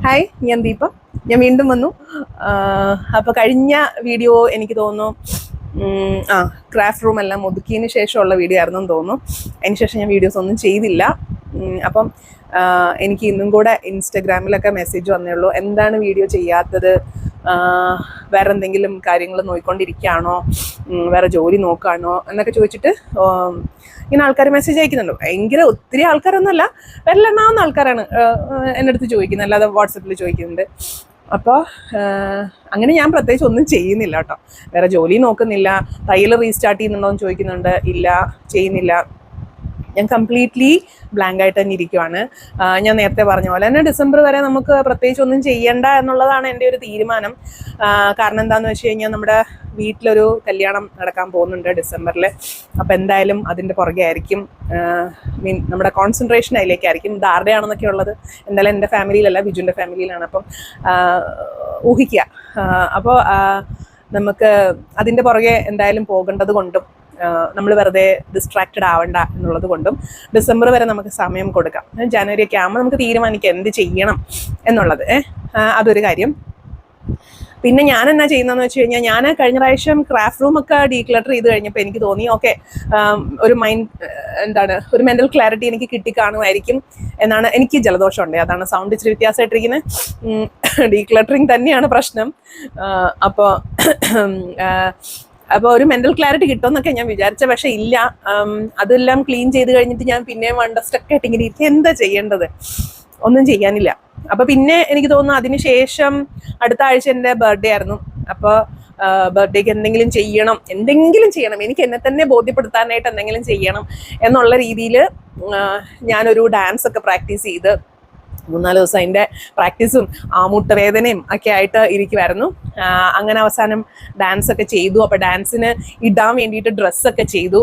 Hi, ഞാൻ ദീപ. ഞാൻ വീണ്ടും വന്നു. അപ്പോൾ കഴിഞ്ഞ വീഡിയോ എനിക്ക് തോന്നുന്നു ക്രാഫ്റ്റ് റൂം എല്ലാം ഒതുക്കിയതിന് ശേഷമുള്ള വീഡിയോ ആയിരുന്നെന്ന് തോന്നുന്നു. അതിന് ശേഷം ഞാൻ വീഡിയോസ് ഒന്നും ചെയ്തില്ല. അപ്പം എനിക്ക് ഇന്നും കൂടെ ഇൻസ്റ്റഗ്രാമിലൊക്കെ മെസ്സേജ് വന്നേ ഉള്ളൂ, എന്താണ് വീഡിയോ ചെയ്യാത്തത്, വേറെ എന്തെങ്കിലും കാര്യങ്ങൾ നോക്കിക്കൊണ്ടിരിക്കുകയാണോ, വേറെ ജോലി നോക്കുകയാണോ എന്നൊക്കെ ചോദിച്ചിട്ട് ഇങ്ങനെ ആൾക്കാർ മെസ്സേജ് അയക്കുന്നുണ്ട്. ഭയങ്കര ഒത്തിരി ആൾക്കാരൊന്നുമല്ല, വിരലെണ്ണാവുന്ന ആൾക്കാരാണ് എൻ്റെ അടുത്ത് ചോദിക്കുന്നത്, അല്ലാതെ വാട്സപ്പിൽ ചോദിക്കുന്നുണ്ട്. അപ്പോൾ അങ്ങനെ ഞാൻ പ്രത്യേകിച്ച് ഒന്നും ചെയ്യുന്നില്ല കേട്ടോ. വേറെ ജോലി നോക്കുന്നില്ല. തയ്യൽ റീസ്റ്റാർട്ട് ചെയ്യുന്നുണ്ടോ എന്ന് ചോദിക്കുന്നുണ്ട്. ഇല്ല, ചെയ്യുന്നില്ല. ഞാൻ കംപ്ലീറ്റ്ലി ബ്ലാങ്ക് ആയിട്ട് തന്നെ ഇരിക്കുവാണ്. ഞാൻ നേരത്തെ പറഞ്ഞ പോലെ തന്നെ ഡിസംബർ വരെ നമുക്ക് പ്രത്യേകിച്ച് ഒന്നും ചെയ്യണ്ട എന്നുള്ളതാണ് എൻ്റെ ഒരു തീരുമാനം. കാരണം എന്താണെന്ന് വെച്ച് കഴിഞ്ഞാൽ നമ്മുടെ വീട്ടിലൊരു കല്യാണം നടക്കാൻ പോകുന്നുണ്ട് ഡിസംബറിൽ. അപ്പോൾ എന്തായാലും അതിൻ്റെ പുറകെ ആയിരിക്കും, നമ്മുടെ കോൺസെൻട്രേഷൻ അതിലേക്കായിരിക്കും. ഇത് ആരുടെയാണെന്നൊക്കെ ഉള്ളത് എന്തായാലും എൻ്റെ ഫാമിലിയിലല്ല, ബിജുവിൻ്റെ ഫാമിലിയിലാണ്. അപ്പം ഊഹിക്കുക. അപ്പോൾ നമുക്ക് അതിൻ്റെ പുറകെ എന്തായാലും പോകേണ്ടത് കൊണ്ടും നമ്മൾ വെറുതെ ഡിസ്ട്രാക്റ്റഡ് ആവണ്ട എന്നുള്ളത് കൊണ്ടും ഡിസംബർ വരെ നമുക്ക് സമയം കൊടുക്കാം. ജനുവരി ഒക്കെ ആകുമ്പോൾ നമുക്ക് തീരുമാനിക്കാം എന്ത് ചെയ്യണം എന്നുള്ളത്. അതൊരു കാര്യം. പിന്നെ ഞാൻ എന്നാ ചെയ്യുന്നതെന്ന് വെച്ച് കഴിഞ്ഞാൽ, ഞാൻ കഴിഞ്ഞ പ്രാവശ്യം ക്രാഫ്റ്റ് റൂമൊക്കെ ഡീക്ലട്ടർ ചെയ്ത് കഴിഞ്ഞപ്പോൾ എനിക്ക് തോന്നി ഓക്കെ, ഒരു ഒരു മെൻ്റൽ ക്ലാരിറ്റി എനിക്ക് കിട്ടിക്കാണുമായിരിക്കും എന്നാണ്. എനിക്ക് ജലദോഷമുണ്ട്, അതാണ് സൗണ്ട് ഇച്ചിരി വ്യത്യാസമായിട്ടിരിക്കുന്നത്. ഡീക്ലട്ടറിങ് തന്നെയാണ് പ്രശ്നം. അപ്പോൾ ഒരു മെൻ്റൽ ക്ലാരിറ്റി കിട്ടുമെന്നൊക്കെ ഞാൻ വിചാരിച്ച, പക്ഷേ ഇല്ല. അതെല്ലാം ക്ലീൻ ചെയ്ത് കഴിഞ്ഞിട്ട് ഞാൻ പിന്നെയും വണ്ടസ്റ്റൊക്കെ ആയിട്ട് ഇങ്ങനെ ഇരിക്കും, എന്താ ചെയ്യേണ്ടത്, ഒന്നും ചെയ്യാനില്ല. അപ്പോൾ പിന്നെ എനിക്ക് തോന്നുന്നു അതിന് ശേഷം അടുത്ത ആഴ്ച എൻ്റെ ബർത്ത്ഡേ ആയിരുന്നു. അപ്പോൾ ബർത്ത്ഡേക്ക് എന്തെങ്കിലും ചെയ്യണം, എനിക്ക് എന്നെ തന്നെ ബോധ്യപ്പെടുത്താനായിട്ട് എന്തെങ്കിലും ചെയ്യണം എന്നുള്ള രീതിയിൽ ഞാനൊരു ഡാൻസ് ഒക്കെ പ്രാക്ടീസ് ചെയ്ത് 3-4 ദിവസം അതിൻ്റെ പ്രാക്ടീസും മുട്ടുവേദനയും ഒക്കെ ആയിട്ട് ഇരിക്കുമായിരുന്നു. അങ്ങനെ അവസാനം ഡാൻസൊക്കെ ചെയ്തു. അപ്പോൾ ഡാൻസിന് ഇടാൻ വേണ്ടിയിട്ട് ഡ്രസ്സൊക്കെ ചെയ്തു.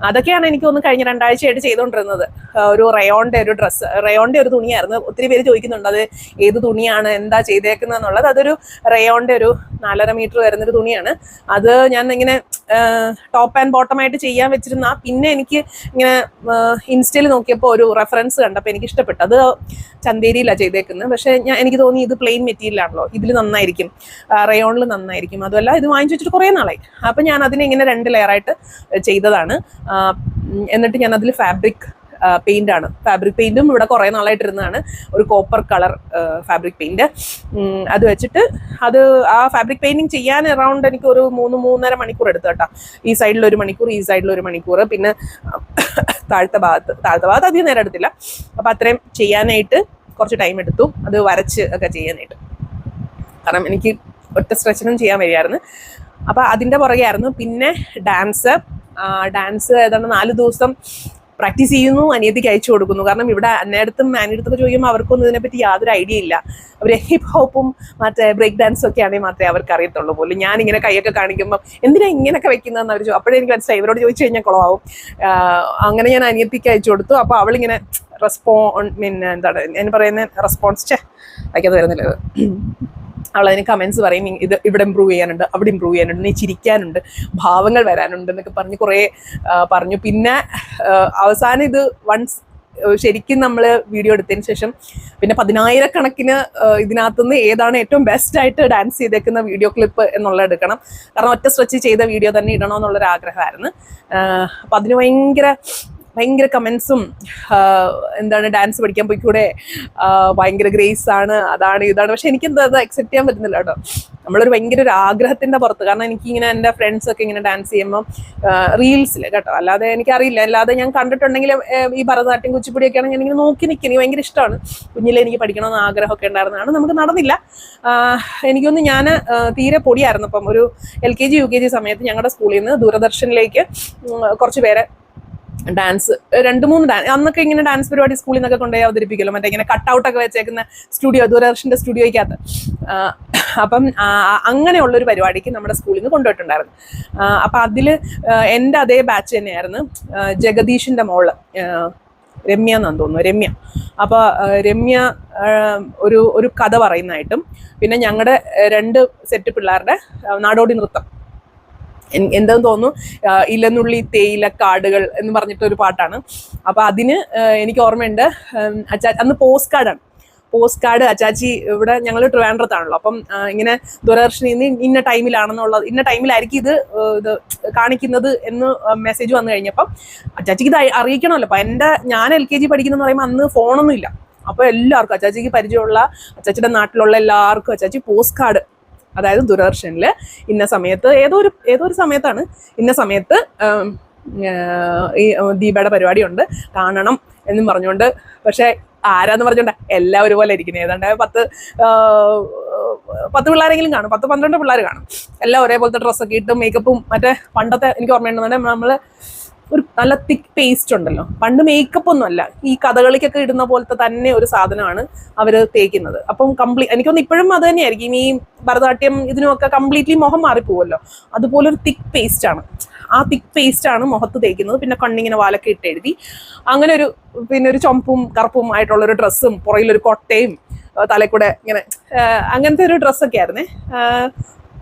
അതൊക്കെയാണ് എനിക്ക് തോന്നുന്നു കഴിഞ്ഞ 2 ആഴ്ചയായിട്ട് ചെയ്തുകൊണ്ടിരുന്നത്. ഒരു റയോണിൻ്റെ ഒരു തുണിയായിരുന്നു. ഒത്തിരി പേര് ചോദിക്കുന്നുണ്ട് അത് ഏത് തുണിയാണ്, എന്താ ചെയ്തേക്കുന്നത് എന്നുള്ളത്. അതൊരു റയോണിൻ്റെ ഒരു 4.5 മീറ്റർ വരുന്നൊരു തുണിയാണ്. അത് ഞാൻ ഇങ്ങനെ ടോപ്പ് ആൻഡ് ബോട്ടമായിട്ട് ചെയ്യാൻ വെച്ചിരുന്ന, പിന്നെ എനിക്ക് ഇങ്ങനെ ഇൻസ്റ്റയിൽ നോക്കിയപ്പോൾ ഒരു റെഫറൻസ് കണ്ടപ്പോൾ എനിക്ക് ഇഷ്ടപ്പെട്ടു. അത് ചന്തേരിയിലാണ് ചെയ്തേക്കുന്നത്. പക്ഷേ എനിക്ക് തോന്നി ഇത് പ്ലെയിൻ മെറ്റീരിയലാണല്ലോ, ഇതിൽ നന്നായിരിക്കും, റയോണിൽ നന്നായിരിക്കും. അതുമല്ല ഇത് വാങ്ങിച്ചു വെച്ചിട്ട് കുറേ നാളായി. അപ്പം ഞാൻ അതിനെ ഇങ്ങനെ 2 ലെയറായിട്ട് ചെയ്തതാണ്. എന്നിട്ട് ഞാൻ അതിൽ ഫാബ്രിക് പെയിൻറ്റും ഇവിടെ കുറേ നാളായിട്ടിരുന്നതാണ്. ഒരു കോപ്പർ കളർ ഫാബ്രിക് പെയിൻറ്റ്. അത് വെച്ചിട്ട് ആ ഫാബ്രിക് പെയിൻറ്റിങ് ചെയ്യാൻ അറൗണ്ട് എനിക്ക് ഒരു 3-3.5 മണിക്കൂർ എടുത്തു കേട്ടോ. ഈ സൈഡിൽ 1 മണിക്കൂർ, ഈ സൈഡിൽ 1 മണിക്കൂർ, പിന്നെ താഴത്തെ ഭാഗത്ത് അധികം നേരം എടുത്തില്ല. അപ്പോൾ അത്രയും ചെയ്യാനായിട്ട് കുറച്ച് ടൈം എടുത്തു, അത് വരച്ച് ഒക്കെ ചെയ്യാനായിട്ട്. കാരണം എനിക്ക് ഒറ്റ സ്ട്രെച്ചിനും ചെയ്യാൻ വരികയായിരുന്നു. അപ്പോൾ അതിൻ്റെ പുറകെ ആയിരുന്നു. പിന്നെ ഡാൻസ് ഏതാണ്ട് 4 ദിവസം പ്രാക്ടീസ് ചെയ്യുന്നു, അനിയത്തിക്ക് അയച്ചു കൊടുക്കുന്നു. കാരണം ഇവിടെ അന്നേരത്തും ആനിയടുത്തൊക്കെ ചോദിക്കുമ്പോൾ അവർക്കൊന്നും ഇതിനെപ്പറ്റി യാതൊരു ഐഡിയ ഇല്ല. അവർ ഹിപ്പ് ഹോപ്പും മറ്റേ ബ്രേക്ക് ഡാൻസും ഒക്കെ ആണെങ്കിൽ മാത്രമേ അവർക്ക് അറിയത്തുള്ളൂ പോലും. ഞാനിങ്ങനെ കൈയൊക്കെ കാണിക്കുമ്പോൾ എന്തിനാ ഇങ്ങനെയൊക്കെ വെക്കുന്നതെന്ന് അവർ അപ്പോഴേ എനിക്ക് മനസ്സിലായി, ഇവരോട് ചോദിച്ചു കഴിഞ്ഞാൽ കുളമാവും. അങ്ങനെ ഞാൻ അനിയത്തിക്ക് അയച്ചു കൊടുത്തു. അപ്പോൾ അവളിങ്ങനെ റെസ്പോൺസ് അയക്കാതെ വരുന്നില്ല. അവളതിന് കമൻസ് പറയും, ഇത് ഇവിടെ ഇമ്പ്രൂവ് ചെയ്യാനുണ്ട്, അവിടെ ഇമ്പ്രൂവ് ചെയ്യാനുണ്ട്, നീ ചിരിക്കാനുണ്ട്, ഭാവങ്ങൾ വരാനുണ്ട് എന്നൊക്കെ പറഞ്ഞ് കുറേ പറഞ്ഞു. പിന്നെ അവസാനം ഇത് ശരിക്കും നമ്മൾ വീഡിയോ എടുത്തതിന് ശേഷം പിന്നെ 10,000-കണക്കിന് ഇതിനകത്തുനിന്ന് ഏതാണ് ഏറ്റവും ബെസ്റ്റായിട്ട് ഡാൻസ് ചെയ്തേക്കുന്ന വീഡിയോ ക്ലിപ്പ് എന്നുള്ളത് എടുക്കണം. കാരണം ഒറ്റ സ്ട്രെച്ച് ചെയ്ത വീഡിയോ തന്നെ ഇടണമെന്നുള്ളൊരു ആഗ്രഹമായിരുന്നു. അപ്പം അതിന് ഭയങ്കര കമൻസും, ഡാൻസ് പഠിക്കാൻ പോയിക്കൂടെ, ഭയങ്കര ഗ്രേസ് ആണ്, അതാണ് ഇതാണ്. പക്ഷെ എനിക്കെന്താ അത് അക്സെപ്റ്റ് ചെയ്യാൻ പറ്റുന്നില്ല കേട്ടോ. നമ്മളൊരു ഭയങ്കര ഒരു ആഗ്രഹത്തിൻ്റെ പുറത്ത്. കാരണം എനിക്കിങ്ങനെ എൻ്റെ ഫ്രണ്ട്സൊക്കെ ഇങ്ങനെ ഡാൻസ് ചെയ്യുമ്പോൾ റീൽസിൽ കേട്ടോ, അല്ലാതെ എനിക്കറിയില്ല, അല്ലാതെ ഞാൻ കണ്ടിട്ടുണ്ടെങ്കിൽ ഈ ഭരതനാട്യം കുച്ചിപ്പുടിയൊക്കെ ആണെങ്കിൽ ഞാനിങ്ങനെ നോക്കി നിൽക്കും. എനിക്ക് ഭയങ്കര ഇഷ്ടമാണ്. കുഞ്ഞിലെ എനിക്ക് പഠിക്കണമെന്ന് ആഗ്രഹമൊക്കെ ഉണ്ടായിരുന്നതാണ്. നമുക്ക് നടന്നില്ല. എനിക്കൊന്ന് ഞാൻ തീരെ പൊടിയായിരുന്നു. അപ്പം ഒരു LKG UKG സമയത്ത് ഞങ്ങളുടെ സ്കൂളിൽ നിന്ന് ദൂരദർശനിലേക്ക് കുറച്ച് പേരെ ഡാൻസ് 2-3 ഡാൻസ് അന്നൊക്കെ ഇങ്ങനെ ഡാൻസ് പരിപാടി സ്കൂളിൽ നിന്നൊക്കെ കൊണ്ടുപോയി അവതരിപ്പിക്കുമല്ലോ, മറ്റേ ഇങ്ങനെ കട്ടൗട്ടൊക്കെ വെച്ചേക്കുന്ന സ്റ്റുഡിയോ, ദൂരദർശൻ്റെ സ്റ്റുഡിയോയ്ക്കകത്ത്. അപ്പം അങ്ങനെയുള്ളൊരു പരിപാടിക്ക് നമ്മുടെ സ്കൂളിൽ നിന്ന് കൊണ്ടുപോയിട്ടുണ്ടായിരുന്നു. അപ്പം അതിൽ എൻ്റെ അതേ ബാച്ച് തന്നെയായിരുന്നു. ജഗദീഷിൻ്റെ മോള് രമ്യ എന്നാന്ന് തോന്നുന്നു, രമ്യ. അപ്പോൾ രമ്യ ഒരു കഥ പറയുന്നതായിട്ടും, പിന്നെ ഞങ്ങളുടെ 2 സെറ്റ് പിള്ളേരുടെ നാടോടി നൃത്തം, എന്തെന്ന് തോന്നുന്നു, ഇലനുള്ളി തേയിലക്കാടുകൾ എന്ന് പറഞ്ഞിട്ടൊരു പാട്ടാണ്. അപ്പോൾ അതിന് എനിക്ക് ഓർമ്മയുണ്ട്, അന്ന് പോസ്റ്റ് കാർഡാണ്. പോസ്റ്റ് കാർഡ് അച്ചാച്ചി ഇവിടെ ഞങ്ങൾ ട്രിവാൻഡ്രത്താണല്ലോ, അപ്പം ഇങ്ങനെ ദൂരദർശനിൽ നിന്ന് ഇന്ന ടൈമിലാണെന്നുള്ളത്, ഇന്ന ടൈമിലായിരിക്കും ഇത് കാണിക്കുന്നത് എന്ന് മെസ്സേജ് വന്നു കഴിഞ്ഞപ്പം അച്ചാച്ചിക്ക് ഇത് അറിയിക്കണമല്ലോ. അപ്പം ഞാൻ LKG പഠിക്കുന്നതെന്ന് പറയുമ്പോൾ അന്ന് ഫോണൊന്നും ഇല്ല. അപ്പോൾ എല്ലാവർക്കും അച്ചാച്ചിക്ക് പരിചയമുള്ള അച്ചാച്ചിയുടെ നാട്ടിലുള്ള എല്ലാവർക്കും അച്ചാച്ചി പോസ്റ്റ് കാർഡ്, അതായത് ദൂരദർശനിൽ ഇന്ന സമയത്ത് ഏതോ ഒരു സമയത്താണ്, ഇന്ന സമയത്ത് ഈ ദീപയുടെ പരിപാടി ഉണ്ട് കാണണം എന്നും പറഞ്ഞുകൊണ്ട്. പക്ഷെ ആരാന്ന് പറഞ്ഞോണ്ട എല്ലാം ഒരുപോലെ ഇരിക്കുന്നത്. ഏതാണ്ട് 10 പിള്ളേരെങ്കിലും കാണും, 10-12 പിള്ളേർ കാണും. എല്ലാം ഒരേപോലത്തെ ഡ്രസ്സൊക്കെ ഇട്ടും മേക്കപ്പും. മറ്റേ പണ്ടത്തെ എനിക്ക് ഓർമ്മയുണ്ടെന്നുണ്ടെങ്കിൽ നമ്മൾ ഒരു നല്ല തിക്ക് പേസ്റ്റ് ഉണ്ടല്ലോ, പണ്ട് മേക്കപ്പ് ഒന്നും അല്ല, ഈ കഥകളിക്കൊക്കെ ഇടുന്ന പോലത്തെ തന്നെ ഒരു സാധനമാണ് അവർ തേക്കുന്നത്. അപ്പം എനിക്കൊന്ന് ഇപ്പോഴും അത് തന്നെയായിരിക്കും, ഈ ഭരതനാട്യം ഇതിനുമൊക്കെ കംപ്ലീറ്റ്ലി മുഖം മാറിപ്പോവല്ലോ, അതുപോലെ ഒരു തിക്ക് പേസ്റ്റ് ആണ്. ആ തിക്ക് പേസ്റ്റ് ആണ് മുഖത്ത് തേക്കുന്നത്. പിന്നെ കണ്ണിങ്ങനെ വാലൊക്കെ ഇട്ട് എഴുതി അങ്ങനെ പിന്നെ ഒരു ചുമപ്പും കറുപ്പും ആയിട്ടുള്ളൊരു ഡ്രസ്സും പുറകിലൊരു കൊട്ടയും തലക്കൂടെ ഇങ്ങനെ അങ്ങനത്തെ ഒരു ഡ്രസ്സൊക്കെ ആയിരുന്നേ.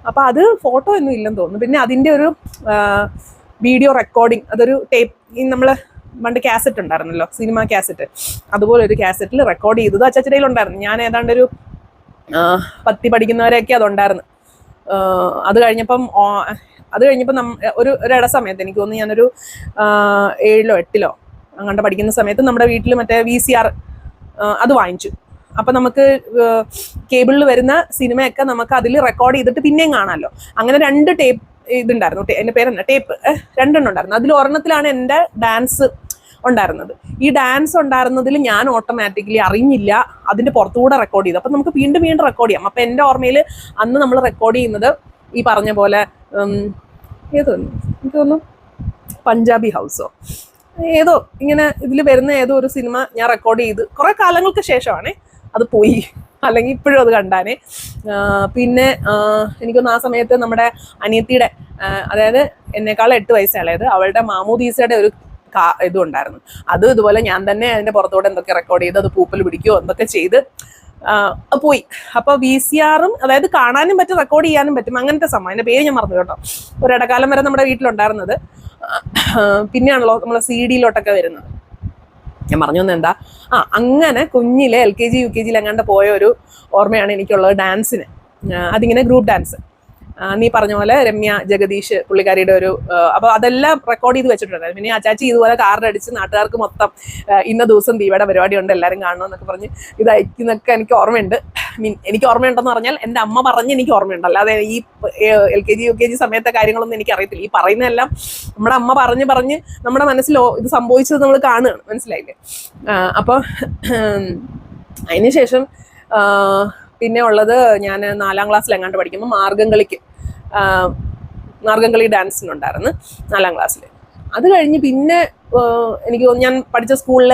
അപ്പം അത് ഫോട്ടോ ഒന്നും ഇല്ലെന്ന് തോന്നുന്നു. പിന്നെ അതിൻ്റെ ഒരു വീഡിയോ റെക്കോർഡിങ്, അതൊരു ടേപ്പ്, ഈ നമ്മൾ പണ്ട് കാസറ്റ് ഉണ്ടായിരുന്നല്ലോ, സിനിമ കാസറ്റ്, അതുപോലെ ഒരു കാസറ്റിൽ റെക്കോർഡ് ചെയ്തത് അച്ചാച്ചിടയിലുണ്ടായിരുന്നു. ഞാൻ ഏതാണ്ട് ഒരു 10 പഠിക്കുന്നവരെയൊക്കെ അതുണ്ടായിരുന്നു. അത് കഴിഞ്ഞപ്പം ഒരു ഇട സമയത്ത് എനിക്ക് തോന്നുന്നു ഞാനൊരു 7-ഓ 8-ലോ അങ്ങോട്ട് പഠിക്കുന്ന സമയത്ത് നമ്മുടെ വീട്ടിൽ മറ്റേ VCR അത് വാങ്ങിച്ചു. അപ്പം നമുക്ക് കേബിളിൽ വരുന്ന സിനിമയൊക്കെ നമുക്ക് അതിൽ റെക്കോർഡ് ചെയ്തിട്ട് പിന്നെയും കാണാമല്ലോ. അങ്ങനെ 2 ടേപ്പ് ഇതുണ്ടായിരുന്നു, എൻ്റെ പേരെന്താ, ടേപ്പ് 2 ഉണ്ടായിരുന്നു. അതിൽ ഒരെണ്ണത്തിലാണ് എൻ്റെ ഡാൻസ് ഉണ്ടായിരുന്നത്. ഈ ഡാൻസ് ഉണ്ടായിരുന്നതിൽ ഞാൻ ഓട്ടോമാറ്റിക്കലി അറിഞ്ഞില്ല അതിൻ്റെ പുറത്തുകൂടെ റെക്കോർഡ് ചെയ്തു. അപ്പം നമുക്ക് വീണ്ടും റെക്കോർഡ് ചെയ്യാം. അപ്പം എൻ്റെ ഓർമ്മയിൽ അന്ന് നമ്മൾ റെക്കോർഡ് ചെയ്യുന്നത് ഈ പറഞ്ഞ പോലെ എനിക്ക് തോന്നുന്നു പഞ്ചാബി ഹൗസോ ഏതോ ഇങ്ങനെ ഇതിൽ വരുന്ന ഏതോ ഒരു സിനിമ ഞാൻ റെക്കോർഡ് ചെയ്ത് കുറേ കാലങ്ങൾക്ക് ശേഷമാണേ അത് പോയി, അല്ലെങ്കിൽ ഇപ്പോഴും അത് കണ്ടാനേ. പിന്നെ എനിക്കൊന്ന് ആ സമയത്ത് നമ്മുടെ അനിയത്തിയുടെ, അതായത് എന്നെക്കാൾ 8 വയസ്സ് ഇളയത്, അവളുടെ മാമൂദീസയുടെ ഒരു ഇതും ഉണ്ടായിരുന്നു. ഇതുപോലെ ഞാൻ തന്നെ അതിൻ്റെ പുറത്തോടെ എന്തൊക്കെ റെക്കോർഡ് ചെയ്ത് അത് പൂപ്പൽ പിടിക്കുകയോ എന്തൊക്കെ ചെയ്ത് പോയി. അപ്പോൾ VCRും, അതായത് കാണാനും പറ്റും റെക്കോർഡ് ചെയ്യാനും പറ്റും, അങ്ങനത്തെ സംഭവം. അതിൻ്റെ പേര് ഞാൻ മറന്നു കേട്ടോ. ഒരിടക്കാലം വരെ നമ്മുടെ വീട്ടിലുണ്ടായിരുന്നത്. പിന്നെയാണല്ലോ നമ്മൾ CD-ലോട്ടൊക്കെ വരുന്നത്. ഞാൻ പറഞ്ഞു തന്നെ എന്താ, അങ്ങനെ കുഞ്ഞിലെ LKG UKG എങ്ങാണ്ട് പോയ ഒരു ഓർമ്മയാണ് എനിക്കുള്ളത് ഡാൻസിന്. അതിങ്ങനെ ഗ്രൂപ്പ് ഡാൻസ്, നീ പറഞ്ഞ പോലെ രമ്യ ജഗദീഷ് പുള്ളിക്കാരിയുടെ ഒരു, അപ്പോൾ അതെല്ലാം റെക്കോർഡ് ചെയ്ത് വെച്ചിട്ടുണ്ടായിരുന്നു. പിന്നെ അച്ചാച്ചി ഇതുപോലെ കാർഡ് അടിച്ച് നാട്ടുകാർക്ക് മൊത്തം ഇന്ന ദിവസം ദീപയുടെ പരിപാടി ഉണ്ട് എല്ലാവരും കാണണമെന്നൊക്കെ പറഞ്ഞ് ഇത് അയക്കുന്നൊക്കെ എനിക്ക് ഓർമ്മയുണ്ട്. എനിക്ക് ഓർമ്മയുണ്ടെന്ന് പറഞ്ഞാൽ എൻ്റെ അമ്മ പറഞ്ഞ് എനിക്ക് ഓർമ്മയുണ്ട്, അല്ലാതെ ഈ LKG UKG സമയത്തെ കാര്യങ്ങളൊന്നും എനിക്ക് അറിയത്തില്ല. ഈ പറയുന്നതെല്ലാം നമ്മുടെ അമ്മ പറഞ്ഞ് നമ്മുടെ മനസ്സിലോ ഇത് സംഭവിച്ചത് നമ്മൾ കാണുകയാണ്, മനസ്സിലായില്ലേ. അപ്പോൾ അതിനുശേഷം പിന്നെ ഉള്ളത് ഞാൻ 4-ാം ക്ലാസ്സിൽ എങ്ങാണ്ട് പഠിക്കുമ്പോൾ മാർഗംകളി ഡാൻസിനുണ്ടായിരുന്നു 4-ാം ക്ലാസ്സിൽ. അത് കഴിഞ്ഞ് പിന്നെ എനിക്ക് തോന്നുന്നു ഞാൻ പഠിച്ച സ്കൂളിൽ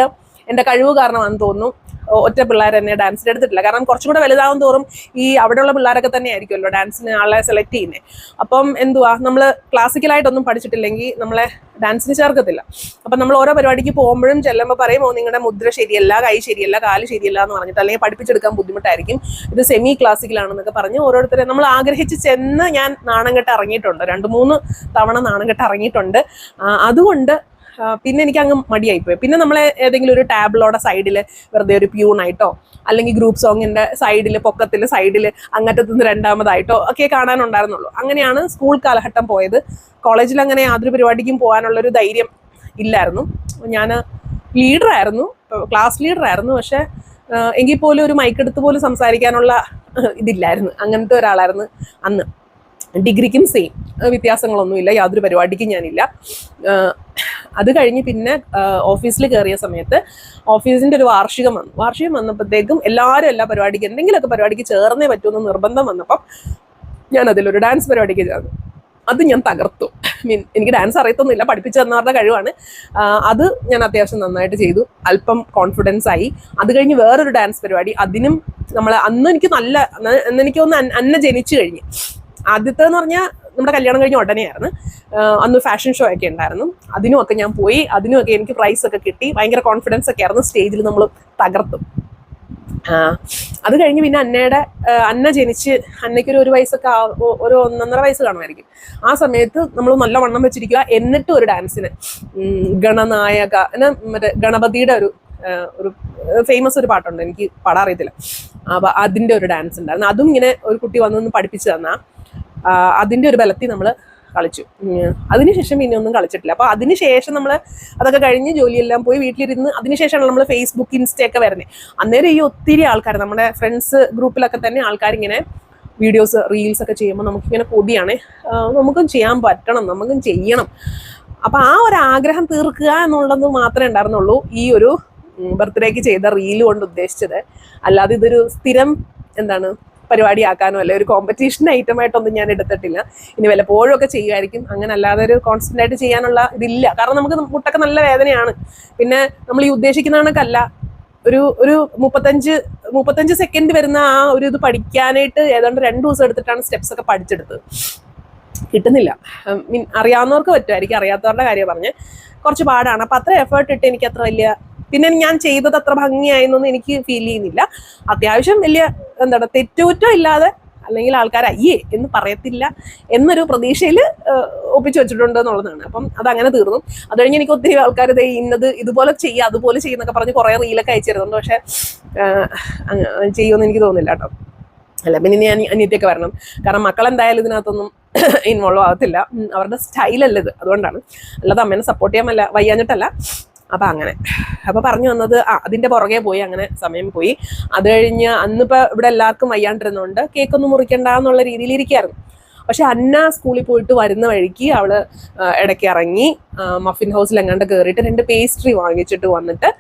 എൻ്റെ കഴിവ് കാരണമാണെന്ന് തോന്നുന്നു ഒറ്റ പിള്ളേർ എന്നെ ഡാൻസിന് എടുത്തിട്ടില്ല. കാരണം കുറച്ചും കൂടെ വലുതാവും തോറും ഈ അവിടെയുള്ള പിള്ളേരൊക്കെ തന്നെ ആയിരിക്കുമല്ലോ ഡാൻസിന് ആളെ സെലക്ട് ചെയ്യുന്നത്. അപ്പം എന്തുവാ, നമ്മൾ ക്ലാസിക്കലായിട്ടൊന്നും പഠിച്ചിട്ടില്ലെങ്കിൽ നമ്മളെ ഡാൻസിന് ചേർക്കത്തില്ല. അപ്പം നമ്മൾ ഓരോ പരിപാടിക്ക് പോകുമ്പോഴും ചെല്ലുമ്പോൾ പറയുമോ നിങ്ങളുടെ മുദ്ര ശരിയല്ല, കൈ ശരിയല്ല, കാല് ശരിയല്ല എന്ന് പറഞ്ഞിട്ട്, അല്ലെങ്കിൽ പഠിപ്പിച്ചെടുക്കാൻ ബുദ്ധിമുട്ടായിരിക്കും, ഇത് സെമി ക്ലാസിക്കലാണെന്നൊക്കെ പറഞ്ഞ് ഓരോരുത്തരെ നമ്മൾ ആഗ്രഹിച്ച് ചെന്ന് ഞാൻ നാണം കെട്ട് ഇറങ്ങിയിട്ടുണ്ട്. 2-3 തവണ നാണം കെട്ട് ഇറങ്ങിയിട്ടുണ്ട്. അതുകൊണ്ട് പിന്നെ എനിക്ക് അങ്ങ് മടിയായിപ്പോയി. പിന്നെ നമ്മളെ ഏതെങ്കിലും ഒരു ടാബിളോടെ സൈഡിൽ വെറുതെ ഒരു പ്യൂണായിട്ടോ അല്ലെങ്കിൽ ഗ്രൂപ്പ് സോങ്ങിൻ്റെ സൈഡിൽ പൊക്കത്തിൽ സൈഡിൽ അങ്ങറ്റത്തുനിന്ന് 2ാമതായിട്ടോ ഒക്കെ കാണാനുണ്ടായിരുന്നുള്ളൂ. അങ്ങനെയാണ് സ്കൂൾ കാലഘട്ടം പോയത്. കോളേജിൽ അങ്ങനെ യാതൊരു പരിപാടിക്കും പോകാനുള്ളൊരു ധൈര്യം ഇല്ലായിരുന്നു. ഞാൻ ലീഡറായിരുന്നു, ക്ലാസ് ലീഡറായിരുന്നു. പക്ഷേ എങ്കിൽ പോലും ഒരു മൈക്കെടുത്ത് പോലും സംസാരിക്കാനുള്ള ഇതില്ലായിരുന്നു. അങ്ങനത്തെ ഒരാളായിരുന്നു അന്ന്. ഡിഗ്രിക്കും സെയിം, വ്യത്യാസങ്ങളൊന്നുമില്ല, യാതൊരു പരിപാടിക്കും ഞാനില്ല. അത് കഴിഞ്ഞ് പിന്നെ ഓഫീസിൽ കയറിയ സമയത്ത് ഓഫീസിൻ്റെ ഒരു വാർഷികം വന്നപ്പോഴത്തേക്കും എല്ലാവരും എല്ലാ പരിപാടിക്ക് എന്തെങ്കിലുമൊക്കെ പരിപാടിക്ക് ചേർന്നേ പറ്റുമെന്ന് നിർബന്ധം വന്നപ്പം ഞാൻ അതിലൊരു ഡാൻസ് പരിപാടിക്ക് ചേർന്നു. അത് ഞാൻ തകർത്തു. എനിക്ക് ഡാൻസ് അറിയത്തൊന്നുമില്ല, പഠിപ്പിച്ചു തന്നവരുടെ കഴിവാണ്. അത് ഞാൻ അത്യാവശ്യം നന്നായിട്ട് ചെയ്തു, അല്പം കോൺഫിഡൻസ് ആയി. അത് കഴിഞ്ഞ് വേറൊരു ഡാൻസ് പരിപാടി, അതിനും അന്ന് എനിക്ക് എനിക്ക് തോന്നുന്നു അന്ന ജനിച്ചു കഴിഞ്ഞ്. ആദ്യത്തെന്ന് പറഞ്ഞാൽ നമ്മുടെ കല്യാണം കഴിഞ്ഞ ഉടനെയായിരുന്നു. അന്ന് ഫാഷൻ ഷോ ഒക്കെ ഉണ്ടായിരുന്നു, അതിനുമൊക്കെ ഞാൻ പോയി. അതിനുമൊക്കെ എനിക്ക് പ്രൈസൊക്കെ കിട്ടി. ഭയങ്കര കോൺഫിഡൻസ് ഒക്കെ ആയിരുന്നു. സ്റ്റേജിൽ നമ്മൾ തകർത്തു. അത് കഴിഞ്ഞ് പിന്നെ അന്ന ജനിച്ച് അന്നയ്ക്കൊരു 1 വയസ്സൊക്കെ ഒരു 1.5 വയസ്സ് കാണുമായിരിക്കും. ആ സമയത്ത് നമ്മൾ നല്ല വണ്ണം വെച്ചിരിക്കുക. എന്നിട്ടും ഒരു ഡാൻസിന് ഗണനായക മറ്റേ ഗണപതിയുടെ ഒരു ഒരു ഫേമസ് ഒരു പാട്ടുണ്ട്, എനിക്ക് പാടാൻ അറിയത്തില്ല. അപ്പോൾ അതിൻ്റെ ഒരു ഡാൻസ് ഉണ്ടായിരുന്നു. അതും ഇങ്ങനെ ഒരു കുട്ടി വന്നൊന്ന് പഠിപ്പിച്ചു തന്നാൽ അതിൻ്റെ ഒരു ബലത്തിൽ നമ്മൾ കളിച്ചു. അതിനുശേഷം പിന്നെ ഒന്നും കളിച്ചിട്ടില്ല. അപ്പോൾ അതിനുശേഷം നമ്മൾ അതൊക്കെ കഴിഞ്ഞ് ജോലിയെല്ലാം പോയി വീട്ടിലിരുന്ന് അതിനുശേഷമാണ് നമ്മൾ ഫേസ്ബുക്ക് ഇൻസ്റ്റയൊക്കെ വരുന്നത്. അന്നേരം ഈ ഒത്തിരി ആൾക്കാർ നമ്മുടെ ഫ്രണ്ട്സ് ഗ്രൂപ്പിലൊക്കെ തന്നെ ആൾക്കാരിങ്ങനെ വീഡിയോസ് റീൽസ് ഒക്കെ ചെയ്യുമ്പോൾ നമുക്കിങ്ങനെ കൊതിയാണ്, നമുക്കും ചെയ്യാൻ പറ്റണം, നമുക്കും ചെയ്യണം. അപ്പം ആ ഒരു ആഗ്രഹം തീർക്കുക എന്നുള്ളത് മാത്രമേ ഉണ്ടായിരുന്നുള്ളൂ ഈ ഒരു ബർത്ത്ഡേക്ക് ചെയ്ത റീല് കൊണ്ട് ഉദ്ദേശിച്ചത്. അല്ലാതെ ഇതൊരു സ്ഥിരം എന്താണ് പരിപാടിയാക്കാനോ അല്ലെ ഒരു കോമ്പറ്റീഷൻ ഐറ്റമായിട്ടൊന്നും ഞാൻ എടുത്തിട്ടില്ല. ഇനി വല്ലപ്പോഴും ഒക്കെ ചെയ്യുമായിരിക്കും. അങ്ങനെ അല്ലാതെ ഒരു കോൺസ്റ്റന്റ് ആയിട്ട് ചെയ്യാനുള്ള ഇതില്ല. കാരണം നമുക്ക് മുട്ടൊക്കെ നല്ല വേദനയാണ്. പിന്നെ നമ്മൾ ഈ ഉദ്ദേശിക്കുന്ന കണക്കല്ല, ഒരു 35 സെക്കൻഡ് വരുന്ന ആ ഒരു ഇത് പഠിക്കാനായിട്ട് ഏതാണ്ട് 2 ദിവസം എടുത്തിട്ടാണ് സ്റ്റെപ്സ് ഒക്കെ പഠിച്ചെടുത്തത്. കിട്ടുന്നില്ല. അറിയാവുന്നവർക്ക് പറ്റുമായിരിക്കും, അറിയാത്തവരുടെ കാര്യം പറഞ്ഞ് കുറച്ച് പാടാണ്. അപ്പം അത്ര എഫേർട്ട് ഇട്ട് എനിക്ക് അത്ര വലിയ, പിന്നെ ഞാൻ ചെയ്തത് അത്ര ഭംഗിയായെന്നൊന്നും എനിക്ക് ഫീൽ ചെയ്യുന്നില്ല. അത്യാവശ്യം വലിയ എന്താണ് തെറ്റുകുറ്റം ഇല്ലാതെ, അല്ലെങ്കിൽ ആൾക്കാർ അയ്യേ എന്ന് പറയത്തില്ല എന്നൊരു പ്രതീക്ഷയിൽ ഒപ്പിച്ചു വെച്ചിട്ടുണ്ട് എന്നുള്ളതാണ്. അപ്പം അതങ്ങനെ തീർന്നു. അത് കഴിഞ്ഞ് എനിക്ക് ഒത്തിരി ആൾക്കാർ ഇന്നത് ഇതുപോലെ ചെയ്യുക അതുപോലെ ചെയ്യുന്നൊക്കെ പറഞ്ഞ് കുറേ റീലൊക്കെ അയച്ചു തരുന്നുണ്ട്. പക്ഷെ ചെയ്യുമെന്ന് എനിക്ക് തോന്നുന്നില്ല കേട്ടോ. അല്ല, പിന്നെ ഞാൻ അനിയത്തിയൊക്കെ വരണം. കാരണം മക്കൾ എന്തായാലും ഇതിനകത്തൊന്നും ഇൻവോൾവ് ആകത്തില്ല. അവരുടെ സ്റ്റൈലല്ല ഇത്, അതുകൊണ്ടാണ്. അല്ലാതെ അമ്മേനെ സപ്പോർട്ട് ചെയ്യാൻ വയ്യാഞ്ഞിട്ടല്ല. അപ്പം അങ്ങനെ അപ്പം പറഞ്ഞു വന്നത് അതിൻ്റെ പുറകെ പോയി, അങ്ങനെ സമയം പോയി. അത് കഴിഞ്ഞ് അന്നിപ്പോൾ ഇവിടെ എല്ലാവർക്കും വയ്യാണ്ടിരുന്നുകൊണ്ട് കേക്കൊന്നും മുറിക്കണ്ട എന്നുള്ള രീതിയിൽ ഇരിക്കുകയായിരുന്നു. പക്ഷെ അന്ന സ്കൂളിൽ പോയിട്ട് വരുന്ന വഴിക്ക് അവള് ഇടയ്ക്ക് ഇറങ്ങി മഫിൻ ഹൗസിൽ എങ്ങാണ്ട് കയറിയിട്ട് 2 പേസ്ട്രി വാങ്ങിച്ചിട്ട് വന്നിട്ട്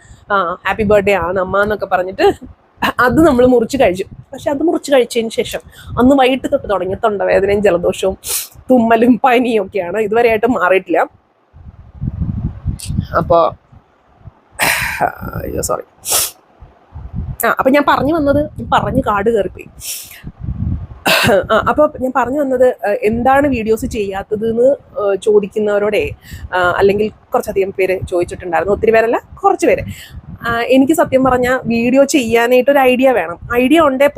ഹാപ്പി ബർത്ത്ഡേ ആണ് അമ്മ എന്നൊക്കെ പറഞ്ഞിട്ട് അത് നമ്മൾ മുറിച്ച് കഴിച്ചു. പക്ഷെ അത് മുറിച്ച് കഴിച്ചതിന് ശേഷം അന്ന് വൈകിട്ട് തൊട്ട് തുടങ്ങി തൊണ്ടവേദനയും ജലദോഷവും തുമ്മലും പനിയും ഒക്കെയാണ്. ഇതുവരെയായിട്ട് മാറിയിട്ടില്ല. അപ്പോൾ സോറി. അപ്പം ഞാൻ പറഞ്ഞു കാട് കയറിപ്പോയി. അപ്പോൾ ഞാൻ പറഞ്ഞു വന്നത് എന്താണ് വീഡിയോസ് ചെയ്യാത്തത് എന്ന് ചോദിക്കുന്നവരോടെ, അല്ലെങ്കിൽ കുറച്ചധികം പേര് ചോദിച്ചിട്ടുണ്ടായിരുന്നു. ഒത്തിരി പേരല്ല, കുറച്ച് പേര്. എനിക്ക് സത്യം പറഞ്ഞാൽ വീഡിയോ ചെയ്യാനായിട്ടൊരു ഐഡിയ വേണം. ഐഡിയ ഉണ്ടേ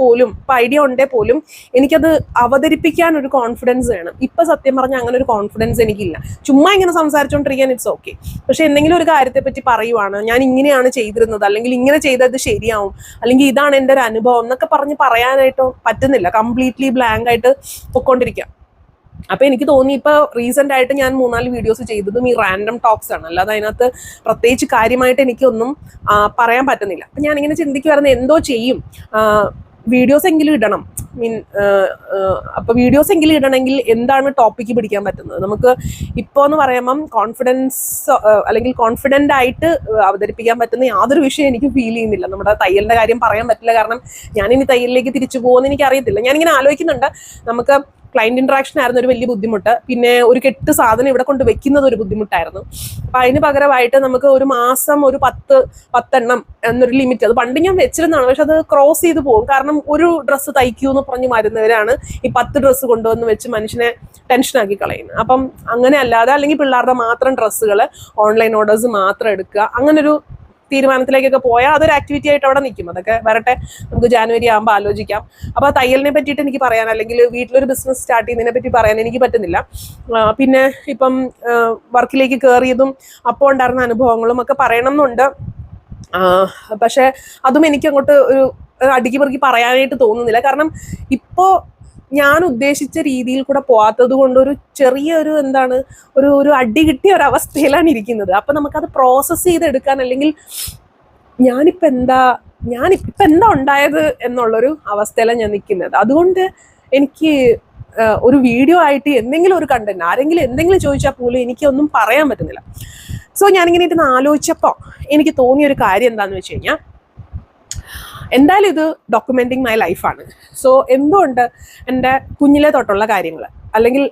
പോലും എനിക്കത് അവതരിപ്പിക്കാൻ ഒരു കോൺഫിഡൻസ് വേണം. ഇപ്പം സത്യം പറഞ്ഞാൽ അങ്ങനെ ഒരു കോൺഫിഡൻസ് എനിക്കില്ല. ചുമ്മാ ഇങ്ങനെ സംസാരിച്ചുകൊണ്ടിരിക്കാൻ ഇറ്റ്സ് ഓക്കെ. പക്ഷെ എന്തെങ്കിലും ഒരു കാര്യത്തെ പറ്റി പറയുവാണ്, ഞാൻ ഇങ്ങനെയാണ് ചെയ്തിരുന്നത്, അല്ലെങ്കിൽ ഇങ്ങനെ ചെയ്തത് ശരിയാവും, അല്ലെങ്കിൽ ഇതാണ് എൻ്റെ ഒരു അനുഭവം എന്നൊക്കെ പറയാനായിട്ടോ പറ്റുന്നില്ല. കംപ്ലീറ്റ്ലി ബ്ലാങ്ക് ആയിട്ട് പൊയ്ക്കൊണ്ടിരിക്കുക. അപ്പൊ എനിക്ക് തോന്നി ഇപ്പൊ റീസെന്റ് ആയിട്ട് ഞാൻ 3-4 വീഡിയോസ് ചെയ്തതും ഈ റാൻഡം ടോക്സ് ആണ്. അല്ലാതെ അതിനകത്ത് പ്രത്യേകിച്ച് കാര്യമായിട്ട് എനിക്കൊന്നും പറയാൻ പറ്റുന്നില്ല. അപ്പൊ ഞാനിങ്ങനെ ചിന്തിക്കുവായിരുന്നു എന്തോ ചെയ്യും, വീഡിയോസ് എങ്കിലും ഇടണം. അപ്പൊ വീഡിയോസ് എങ്കിലും ഇടണമെങ്കിൽ എന്താണ് ടോപ്പിക്ക് പിടിക്കാൻ പറ്റുന്നത്? നമുക്ക് ഇപ്പോൾ എന്ന് പറയുമ്പം കോൺഫിഡൻസ് അല്ലെങ്കിൽ കോൺഫിഡൻ്റ് ആയിട്ട് അവതരിപ്പിക്കാൻ പറ്റുന്ന യാതൊരു വിഷയം എനിക്ക് ഫീൽ ചെയ്യുന്നില്ല. നമ്മുടെ തയ്യലിന്റെ കാര്യം പറയാൻ പറ്റില്ല. കാരണം ഞാനിനി തയ്യലിലേക്ക് തിരിച്ചു പോകുമെന്ന് എനിക്ക് അറിയത്തില്ല. ഞാനിങ്ങനെ ആലോചിക്കുന്നുണ്ട്, നമുക്ക് ക്ലയന്റ് ഇന്ററാക്ഷൻ ആയിരുന്നു ഒരു വലിയ ബുദ്ധിമുട്ട്. പിന്നെ ഒരു കെട്ട് സാധനം ഇവിടെ കൊണ്ട് വെക്കുന്നത് ഒരു ബുദ്ധിമുട്ടായിരുന്നു. അപ്പൊ അതിന് പകരമായിട്ട് നമുക്ക് ഒരു മാസം ഒരു 10 എണ്ണം എന്നൊരു ലിമിറ്റ്, അത് പണ്ട് ഞാൻ വെച്ചിരുന്നതാണ്. പക്ഷെ അത് ക്രോസ് ചെയ്ത് പോകും. കാരണം ഒരു ഡ്രസ്സ് തയ്ക്കൂ എന്ന് പറഞ്ഞ് വരുന്നവരാണ് ഈ 10 ഡ്രസ്സ് കൊണ്ടുവന്ന് വെച്ച് മനുഷ്യനെ ടെൻഷനാക്കി കളയുന്നത്. അപ്പം അങ്ങനെ അല്ലാതെ, അല്ലെങ്കിൽ പിള്ളേരുടെ മാത്രം ഡ്രസ്സുകൾ ഓൺലൈൻ ഓർഡേഴ്സ് മാത്രം എടുക്കുക, അങ്ങനൊരു തീരുമാനത്തിലേക്കൊക്കെ പോയാൽ അതൊരു ആക്ടിവിറ്റി ആയിട്ട് അവിടെ നിൽക്കും. അതൊക്കെ വരട്ടെ, നമുക്ക് ജാനുവരി ആകുമ്പോൾ ആലോചിക്കാം. അപ്പോൾ തയ്യലിനെ പറ്റിയിട്ട് എനിക്ക് പറയാൻ, അല്ലെങ്കിൽ വീട്ടിലൊരു ബിസിനസ് സ്റ്റാർട്ട് ചെയ്യുന്നതിനെ പറ്റി പറയാൻ എനിക്ക് പറ്റുന്നില്ല. പിന്നെ ഇപ്പം വർക്കിലേക്ക് കയറിയതും അപ്പോൾ ഉണ്ടായിരുന്ന അനുഭവങ്ങളും ഒക്കെ പറയണം എന്നുണ്ട്. പക്ഷെ അതും എനിക്ക് അങ്ങോട്ട് ഒരു അടുക്കി പെറുക്കി പറയാനായിട്ട് തോന്നുന്നില്ല. കാരണം ഇപ്പോൾ ഞാൻ ഉദ്ദേശിച്ച രീതിയിൽ കൂടെ പോകാത്തത് കൊണ്ട് ഒരു ചെറിയൊരു ഒരു അടി കിട്ടിയ ഒരു അവസ്ഥയിലാണ് ഇരിക്കുന്നത്. അപ്പൊ നമുക്കത് പ്രോസസ്സ് ചെയ്തെടുക്കാൻ, അല്ലെങ്കിൽ ഞാനിപ്പോ എന്താ ഉണ്ടായത് എന്നുള്ളൊരു അവസ്ഥയിലാണ് ഞാൻ നിൽക്കുന്നത്. അതുകൊണ്ട് എനിക്ക് ഒരു വീഡിയോ ആയിട്ട് എന്തെങ്കിലും ഒരു കണ്ടന്റ്, ആരെങ്കിലും എന്തെങ്കിലും ചോദിച്ചാൽ പോലും എനിക്കൊന്നും പറയാൻ പറ്റുന്നില്ല. സോ ഞാനിങ്ങനെ ഇരുന്ന് ആലോചിച്ചപ്പോൾ എനിക്ക് തോന്നിയൊരു കാര്യം എന്താണെന്ന് വെച്ച് കഴിഞ്ഞാൽ, എന്തായാലും ഇത് ഡോക്യുമെന്റിങ് മൈ ലൈഫാണ്. സോ എന്തുകൊണ്ട് എൻ്റെ കുഞ്ഞിലെ തൊട്ടുള്ള കാര്യങ്ങൾ, അല്ലെങ്കിൽ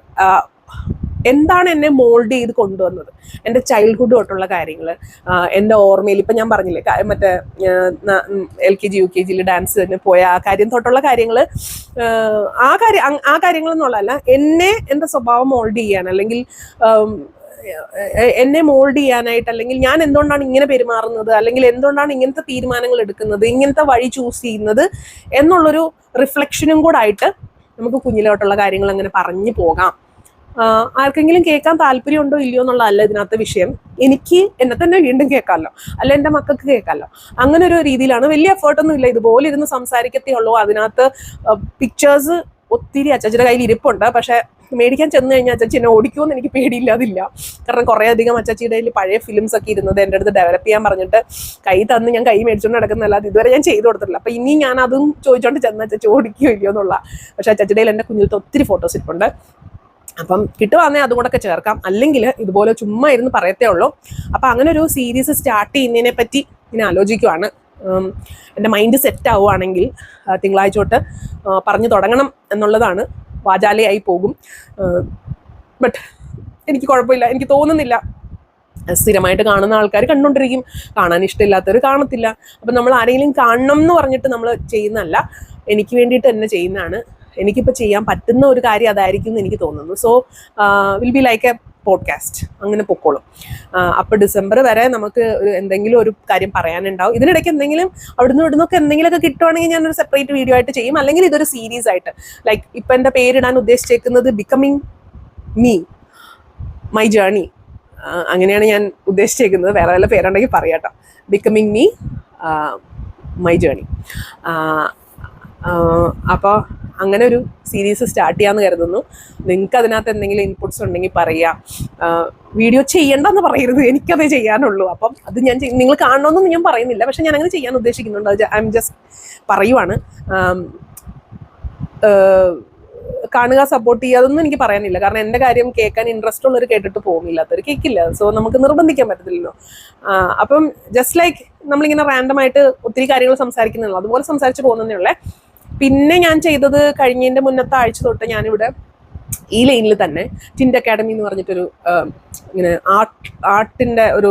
എന്താണ് എന്നെ മോൾഡ് ചെയ്ത് കൊണ്ടുവന്നത്, എൻ്റെ ചൈൽഡ്ഹുഡ് തൊട്ടുള്ള കാര്യങ്ങൾ, എൻ്റെ ഓർമ്മയിൽ ഇപ്പം ഞാൻ പറഞ്ഞില്ലേ മറ്റേ LKG UKG ഡാൻസ് തന്നെ പോയ ആ കാര്യം തൊട്ടുള്ള കാര്യങ്ങൾ, ആ കാര്യങ്ങൾ എന്നുള്ളതല്ല, എൻ്റെ സ്വഭാവം മോൾഡ് ചെയ്യാൻ, അല്ലെങ്കിൽ എന്നെ മോൾഡ് ചെയ്യാനായിട്ട്, അല്ലെങ്കിൽ ഞാൻ എന്തുകൊണ്ടാണ് ഇങ്ങനെ പെരുമാറുന്നത്, അല്ലെങ്കിൽ എന്തുകൊണ്ടാണ് ഇങ്ങനത്തെ തീരുമാനങ്ങൾ എടുക്കുന്നത്, ഇങ്ങനത്തെ വഴി ചൂസ് ചെയ്യുന്നത് എന്നുള്ളൊരു റിഫ്ലക്ഷനും കൂടെ ആയിട്ട് നമുക്ക് കുഞ്ഞിലോട്ടുള്ള കാര്യങ്ങൾ അങ്ങനെ പറഞ്ഞു പോകാം ആർക്കെങ്കിലും കേൾക്കാൻ താല്പര്യം ഉണ്ടോ ഇല്ലയോ എന്നുള്ളതല്ല ഇതിനകത്ത് വിഷയം. എനിക്ക് എന്നെ തന്നെ വീണ്ടും കേൾക്കാമല്ലോ, അല്ല എൻ്റെ മക്കൾക്ക് കേൾക്കാമല്ലോ. അങ്ങനെ ഒരു രീതിയിലാണ്. വലിയ എഫേർട്ടൊന്നും ഇല്ല, ഇതുപോലെ ഇരുന്ന് സംസാരിക്കത്തേ ഉള്ളൂ. അതിനകത്ത് പിക്ചേഴ്സ് ഒത്തിരി അച്ചാച്ചിയുടെ കയ്യിൽ ഇരിപ്പുണ്ട്. പക്ഷെ മേടിക്കാൻ ചെന്ന് കഴിഞ്ഞാൽ അച്ചാച്ചി എന്നെ ഓടിക്കുമെന്ന് എനിക്ക് പേടിയില്ലാതില്ല. കാരണം കുറേ അധികം അച്ചാച്ചിയുടെ കയ്യിൽ പഴയ ഫിലിംസ് ഒക്കെ ഇരുന്നത് എൻ്റെ അടുത്ത് ഡെവലപ്പ് ചെയ്യാൻ പറഞ്ഞിട്ട് കൈ തന്ന് ഞാൻ കൈ മേടിച്ചുകൊണ്ട് നടക്കുന്നതല്ലാതെ ഇതുവരെ ഞാൻ ചെയ്തു കൊടുത്തിട്ടില്ല. അപ്പം ഇനി ഞാൻ അതും ചോദിച്ചോണ്ട് ചെന്ന് അച്ചാച്ചി ഓടിക്കുകയോ ഇല്ലയോ എന്നുള്ള. പക്ഷെ അച്ചാച്ചിയുടെ കയ്യിൽ എൻ്റെ കുഞ്ഞിലത്തെ ഒത്തിരി ഫോട്ടോസ് ഇരിപ്പുണ്ട്. അപ്പം കിട്ടുവാന്നേ അതും കൂടെ ഒക്കെ ചേർക്കാം, അല്ലെങ്കിൽ ഇതുപോലെ ചുമ്മാ ഇരുന്ന് പറയത്തേ ഉള്ളൂ. അപ്പം അങ്ങനെ ഒരു സീരീസ് സ്റ്റാർട്ട് ചെയ്യുന്നതിനെ പറ്റി ഇങ്ങനെ ആലോചിക്കുവാണ്. എൻ്റെ മൈൻഡ് സെറ്റ് ആവുകയാണെങ്കിൽ തിങ്കളാഴ്ച തൊട്ട് പറഞ്ഞു തുടങ്ങണം എന്നുള്ളതാണ്. വാചാലയായി പോകും, ബട്ട് എനിക്ക് കുഴപ്പമില്ല. എനിക്ക് തോന്നുന്നില്ല, സ്ഥിരമായിട്ട് കാണുന്ന ആൾക്കാർ കണ്ടുകൊണ്ടിരിക്കും, കാണാൻ ഇഷ്ടമില്ലാത്തവർ കാണത്തില്ല. അപ്പം നമ്മൾ ആരെങ്കിലും കാണണം എന്ന് പറഞ്ഞിട്ട് നമ്മൾ ചെയ്യുന്നതല്ല, എനിക്ക് വേണ്ടിയിട്ട് തന്നെ ചെയ്യുന്നതാണ്. എനിക്കിപ്പോൾ ചെയ്യാൻ പറ്റുന്ന ഒരു കാര്യം അതായിരിക്കും എന്ന് എനിക്ക് തോന്നുന്നു. So will be like A podcast, അങ്ങനെ പൊക്കോളും. അപ്പോൾ ഡിസംബർ വരെ നമുക്ക് എന്തെങ്കിലും ഒരു കാര്യം പറയാനുണ്ടാവും. ഇതിനിടയ്ക്ക് എന്തെങ്കിലും അവിടുന്ന് ഇവിടുന്നൊക്കെ എന്തെങ്കിലുമൊക്കെ കിട്ടുവാണെങ്കിൽ ഞാനൊരു സെപ്പറേറ്റ് വീഡിയോ ആയിട്ട് ചെയ്യും, അല്ലെങ്കിൽ ഇതൊരു സീരീസ് ആയിട്ട്. ലൈക്ക് ഇപ്പം എൻ്റെ പേരിടാൻ ഉദ്ദേശിച്ചേക്കുന്നത് ബിക്കമിങ് മീ, മൈ ജേർണി, അങ്ങനെയാണ് ഞാൻ ഉദ്ദേശിച്ചേക്കുന്നത്. വേറെ വല്ല പേരുണ്ടെങ്കിൽ പറയാട്ടോ. Becoming me, my journey. അപ്പോൾ അങ്ങനെ ഒരു സീരീസ് സ്റ്റാർട്ട് ചെയ്യാമെന്ന് കരുതുന്നു. നിങ്ങൾക്ക് അതിനകത്ത് എന്തെങ്കിലും ഇൻപുട്സ് ഉണ്ടെങ്കിൽ പറയാം. വീഡിയോ ചെയ്യണ്ടെന്ന് പറയരുത്, എനിക്കതേ ചെയ്യാനുള്ളൂ. അപ്പം അത് ഞാൻ നിങ്ങൾ കാണണമെന്നൊന്നും ഞാൻ പറയുന്നില്ല, പക്ഷെ ഞാൻ അങ്ങനെ ചെയ്യാൻ ഉദ്ദേശിക്കുന്നുണ്ട്. അത് ഐ എം ജസ്റ്റ് പറയുവാണ്. കാണുക, സപ്പോർട്ട് ചെയ്യുക, അതൊന്നും എനിക്ക് പറയാനില്ല. കാരണം എൻ്റെ കാര്യം കേൾക്കാൻ ഇൻട്രസ്റ്റ് ഉള്ളവർ കേട്ടിട്ട് പോകുന്നില്ലാത്തവർ കേൾക്കില്ല. സോ നമുക്ക് നിർബന്ധിക്കാൻ പറ്റത്തില്ലല്ലോ. അപ്പം ജസ്റ്റ് ലൈക്ക് നമ്മളിങ്ങനെ റാൻഡമായിട്ട് ഒത്തിരി കാര്യങ്ങൾ സംസാരിക്കുന്നുള്ളൂ, അതുപോലെ സംസാരിച്ച് പോകുന്നതേ ഉള്ളേ. പിന്നെ ഞാൻ ചെയ്തത് കഴിഞ്ഞതിൻ്റെ മുന്നത്തെ ആഴ്ച തൊട്ട് ഞാനിവിടെ ഈ ലൈനിൽ തന്നെ ടിൻഡ് അക്കാഡമി എന്ന് പറഞ്ഞിട്ടൊരു ഇങ്ങനെ ആർട്ടിൻ്റെ ഒരു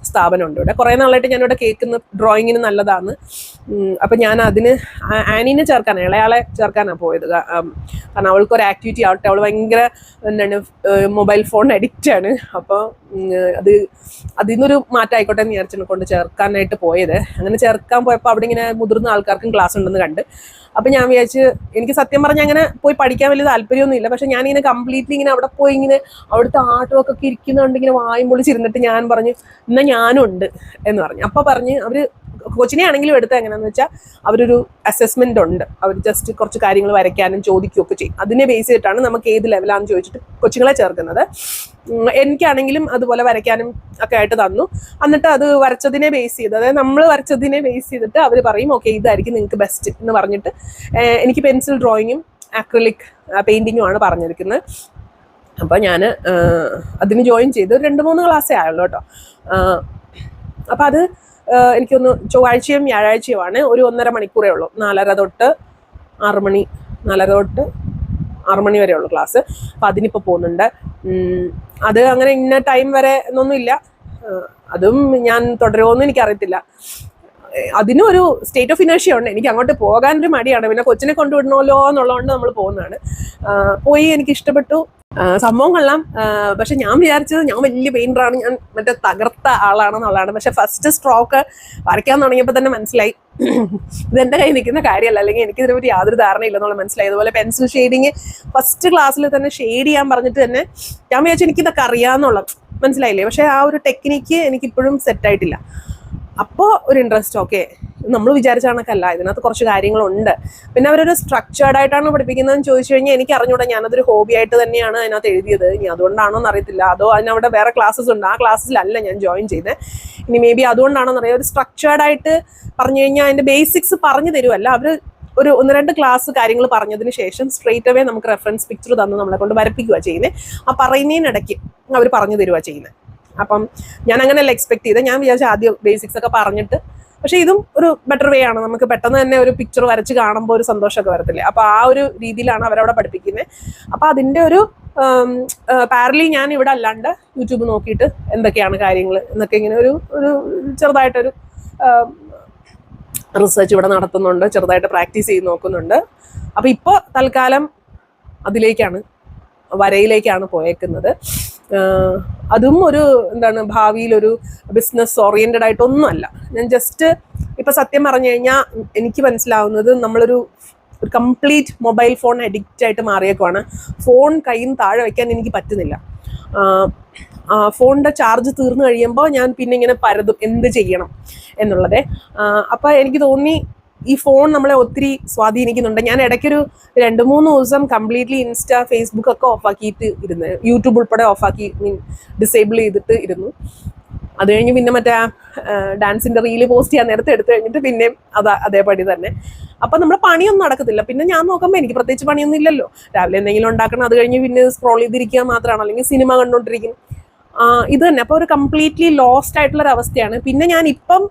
സ്ഥാപനമുണ്ട് ഇവിടെ. കുറേ നാളായിട്ട് ഞാനിവിടെ കേൾക്കുന്ന ഡ്രോയിങ്ങിന് നല്ലതാണ്. അപ്പം ഞാൻ അതിന് ആനീനെ ചേർക്കാനാണ്, ഇളയാളെ ചേർക്കാനാണ് പോയത്. കാരണം അവൾക്കൊരു ആക്ടിവിറ്റി ആവട്ടെ. അവൾ ഭയങ്കര എന്താണ് മൊബൈൽ ഫോൺ അഡിക്റ്റാണ്. അപ്പോൾ അതിൽ നിന്നൊരു മാറ്റമായിക്കോട്ടെ എന്ന് വിചാരിച്ചിനെ കൊണ്ട് ചേർക്കാനായിട്ട് പോയത്. അങ്ങനെ ചേർക്കാൻ പോയപ്പോൾ അവിടെ ഇങ്ങനെ മുതിർന്ന ആൾക്കാർക്കും ക്ലാസ് ഉണ്ടെന്ന് കണ്ട്. അപ്പം ഞാൻ വിചാരിച്ച്, എനിക്ക് സത്യം പറഞ്ഞാൽ അങ്ങനെ പോയി പഠിക്കാൻ വലിയ താല്പര്യമൊന്നുമില്ല. പക്ഷെ ഞാനിങ്ങനെ കംപ്ലീറ്റ്ലി ഇങ്ങനെ അവിടെ പോയി ഇങ്ങനെ അവിടുത്തെ ആർട്ട് ഒക്കെ ഇരിക്കുന്നുണ്ട്, ഇങ്ങനെ വായും പൊളിച്ചിരുന്നിട്ട് ഞാൻ പറഞ്ഞു എന്നാൽ ഞാനും ഉണ്ട് എന്ന് പറഞ്ഞു. അപ്പോൾ പറഞ്ഞ് അവർ കൊച്ചിനെ ആണെങ്കിലും എടുത്ത് എങ്ങനെയാന്ന് വെച്ചാൽ അവരൊരു അസസ്മെന്റ് ഉണ്ട്. അവർ ജസ്റ്റ് കുറച്ച് കാര്യങ്ങൾ വരയ്ക്കാനും ചോദിക്കുകയൊക്കെ ചെയ്യും. അതിനെ ബേസ് ചെയ്തിട്ടാണ് നമുക്ക് ഏത് ലെവലാണെന്ന് ചോദിച്ചിട്ട് കൊച്ചുങ്ങളെ ചേർക്കുന്നത്. എനിക്കാണെങ്കിലും അതുപോലെ വരയ്ക്കാനും ഒക്കെ ആയിട്ട് തന്നു. എന്നിട്ട് അത് വരച്ചതിനെ ബേസ് ചെയ്ത്, അതായത് നമ്മൾ വരച്ചതിനെ ബേസ് ചെയ്തിട്ട് അവർ പറയും ഓക്കെ ഇതായിരിക്കും നിങ്ങൾക്ക് ബെസ്റ്റ് എന്ന് പറഞ്ഞിട്ട് എനിക്ക് പെൻസിൽ ഡ്രോയിങ്ങും അക്രിലിക് പെയിൻറ്റിങ്ങും ആണ് പറഞ്ഞിരിക്കുന്നത്. അപ്പോൾ ഞാൻ അതിന് ജോയിൻ ചെയ്ത് 2-3 ക്ലാസ്സേ ആയുള്ളൂ കേട്ടോ. അപ്പോൾ അത് എനിക്കൊന്ന് ചൊവ്വാഴ്ചയും വ്യാഴാഴ്ചയുമാണ്. ഒരു 1.5 മണിക്കൂറേ ഉള്ളൂ. 4:30 തൊട്ട് 6 മണി, 4:30 തൊട്ട് 6 മണി വരെ ഉള്ളൂ ക്ലാസ്. അപ്പം അതിനിപ്പോൾ പോകുന്നുണ്ട്. അത് അങ്ങനെ ഇന്ന ടൈം വരെ എന്നൊന്നുമില്ല. അതും ഞാൻ തുടരുമോയെന്ന് എനിക്കറിയത്തില്ല. അതിനും ഒരു സ്റ്റേറ്റ് ഓഫ് ഇനേർഷ്യ ഉണ്ട്. എനിക്ക് അങ്ങോട്ട് പോകാനൊരു മടിയാണ്. പിന്നെ കൊച്ചിനെ കൊണ്ടുവിടണമല്ലോ എന്നുള്ളതുകൊണ്ട് നമ്മൾ പോകുന്നതാണ്. പോയി എനിക്ക് ഇഷ്ടപ്പെട്ടു, സംഭവം കൊള്ളാം. പക്ഷെ ഞാൻ വിചാരിച്ചത് ഞാൻ വലിയ പെയിന്ററാണ്, ഞാൻ മറ്റേ തകർത്ത ആളാണെന്നുള്ളതാണ്. പക്ഷെ ഫസ്റ്റ് സ്ട്രോക്ക് വരയ്ക്കാൻ തുടങ്ങിയപ്പോൾ തന്നെ മനസ്സിലായി ഇതെൻ്റെ കയ്യിൽ നിൽക്കുന്ന കാര്യമല്ല, അല്ലെങ്കിൽ എനിക്കിതിനെ പറ്റി യാതൊരു ധാരണയില്ലെന്നുള്ള മനസ്സിലായി. അതുപോലെ പെൻസിൽ ഷെയ്ഡിങ് ഫസ്റ്റ് ക്ലാസ്സിൽ തന്നെ ഷെയ്ഡ് ചെയ്യാൻ പറഞ്ഞിട്ട് തന്നെ ഞാൻ വിചാരിച്ചു എനിക്കിതൊക്കെ അറിയാമെന്നുള്ള, മനസ്സിലായില്ലേ. പക്ഷെ ആ ഒരു ടെക്നിക്ക് എനിക്കിപ്പോഴും സെറ്റായിട്ടില്ല. അപ്പോൾ ഒരു ഇൻട്രസ്റ്റ്, ഓക്കെ നമ്മൾ വിചാരിച്ച കണക്കല്ല, ഇതിനകത്ത് കുറച്ച് കാര്യങ്ങളുണ്ട്. പിന്നെ അവരൊരു സ്ട്രക്ചേർഡ് ആയിട്ടാണ് പഠിപ്പിക്കുന്നതെന്ന് ചോദിച്ചു കഴിഞ്ഞാൽ എനിക്ക് അറിഞ്ഞൂടാ. ഞാനതൊരു ഹോബി ആയിട്ട് തന്നെയാണ് അതിനകത്ത് എഴുതിയത്. ഇനി അതുകൊണ്ടാണോ എന്നറിയത്തില്ല, അതോ അതിനവിടെ വേറെ ക്ലാസ്സസ് ഉണ്ട്, ആ ക്ലാസ്സിലല്ല ഞാൻ ജോയിൻ ചെയ്തത്. ഇനി മേ ബി അതുകൊണ്ടാണോ എന്നറിയാം. ഒരു സ്ട്രക്ചേർഡ് ആയിട്ട് പറഞ്ഞു കഴിഞ്ഞാൽ അതിൻ്റെ ബേസിക്സ് പറഞ്ഞു തരുമല്ല, അവർ ഒരു 1-2 ക്ലാസ് കാര്യങ്ങൾ പറഞ്ഞതിന് ശേഷം സ്ട്രെയിറ്റ് അവേ നമുക്ക് റെഫറൻസ് പിക്ചർ തന്ന് നമ്മളെ കൊണ്ട് വരപ്പിക്കുക ചെയ്യുന്നത്. ആ പറയുന്നതിനിടയ്ക്ക് അവർ പറഞ്ഞു തരുക ചെയ്യുന്നത്. അപ്പം ഞാൻ അങ്ങനെയല്ല എക്സ്പെക്ട് ചെയ്തത്. ഞാൻ വിചാരിച്ച ആദ്യം ബേസിക്സ് ഒക്കെ പറഞ്ഞിട്ട്, പക്ഷെ ഇതും ഒരു ബെറ്റർ വേ ആണ്. നമുക്ക് പെട്ടെന്ന് തന്നെ ഒരു പിക്ചർ വരച്ച് കാണുമ്പോൾ ഒരു സന്തോഷമൊക്കെ വരത്തില്ലേ. അപ്പോൾ ആ ഒരു രീതിയിലാണ് അവരവിടെ പഠിപ്പിക്കുന്നത്. അപ്പോൾ അതിൻ്റെ ഒരു പാരലി ഞാൻ ഇവിടെ അല്ലാണ്ട് യൂട്യൂബ് നോക്കിയിട്ട് എന്തൊക്കെയാണ് കാര്യങ്ങൾ എന്നൊക്കെ ഇങ്ങനെ ഒരു ചെറുതായിട്ടൊരു റിസർച്ച് ഇവിടെ നടത്തുന്നുണ്ട്, ചെറുതായിട്ട് പ്രാക്ടീസ് ചെയ്ത് നോക്കുന്നുണ്ട്. അപ്പോൾ ഇപ്പോൾ തൽക്കാലം അതിലേക്കാണ്, വരയിലേക്കാണ് പോയേക്കുന്നത്. അതും ഒരു എന്താണ് ഭാവിയിലൊരു ബിസിനസ് ഓറിയൻറ്റഡ് ആയിട്ടൊന്നുമല്ല. ഞാൻ ജസ്റ്റ് ഇപ്പം സത്യം പറഞ്ഞു കഴിഞ്ഞാൽ എനിക്ക് മനസ്സിലാവുന്നത് നമ്മളൊരു ഒരു കംപ്ലീറ്റ് മൊബൈൽ ഫോൺ അഡിക്റ്റ് ആയിട്ട് മാറിയേക്കുവാണ്. ഫോൺ കയ്യിൽ നിന്ന് താഴെ വയ്ക്കാൻ എനിക്ക് പറ്റുന്നില്ല. ഫോണിൻ്റെ ചാർജ് തീർന്നു കഴിയുമ്പോൾ ഞാൻ പിന്നെ ഇങ്ങനെ പരതും എന്ത് ചെയ്യണം എന്നുള്ളത്. അപ്പോൾ എനിക്ക് തോന്നി ഈ ഫോൺ നമ്മളെ ഒത്തിരി സ്വാധീനിക്കുന്നുണ്ട്. ഞാൻ ഇടയ്ക്കൊരു 2-3 ദിവസം കംപ്ലീറ്റ്ലി ഇൻസ്റ്റ, ഫേസ്ബുക്ക് ഒക്കെ ഓഫാക്കിയിട്ട് ഇരുന്ന്, യൂട്യൂബ് ഉൾപ്പെടെ ഓഫാക്കി ഡിസേബിൾ ചെയ്തിട്ട് ഇരുന്നു. അത് കഴിഞ്ഞ് പിന്നെ മറ്റേ ഡാൻസിൻ്റെ റീല് പോസ്റ്റ് ചെയ്യാൻ നേരത്തെ എടുത്തു കഴിഞ്ഞിട്ട് പിന്നെയും അതേപടി തന്നെ. അപ്പം നമ്മുടെ പണിയൊന്നും നടക്കത്തില്ല. പിന്നെ ഞാൻ നോക്കുമ്പോൾ എനിക്ക് പ്രത്യേകിച്ച് പണിയൊന്നും ഇല്ലല്ലോ. രാവിലെ എന്തെങ്കിലും ഉണ്ടാക്കണം, അത് കഴിഞ്ഞ് പിന്നെ സ്ക്രോൾ ചെയ്തിരിക്കുക മാത്രമാണ്, അല്ലെങ്കിൽ സിനിമ കണ്ടുകൊണ്ടിരിക്കും, ഇത് തന്നെ. അപ്പോൾ ഒരു കംപ്ലീറ്റ്ലി ലോസ്റ്റ് ആയിട്ടുള്ളൊരു അവസ്ഥയാണ്. പിന്നെ ഞാൻ ഇപ്പം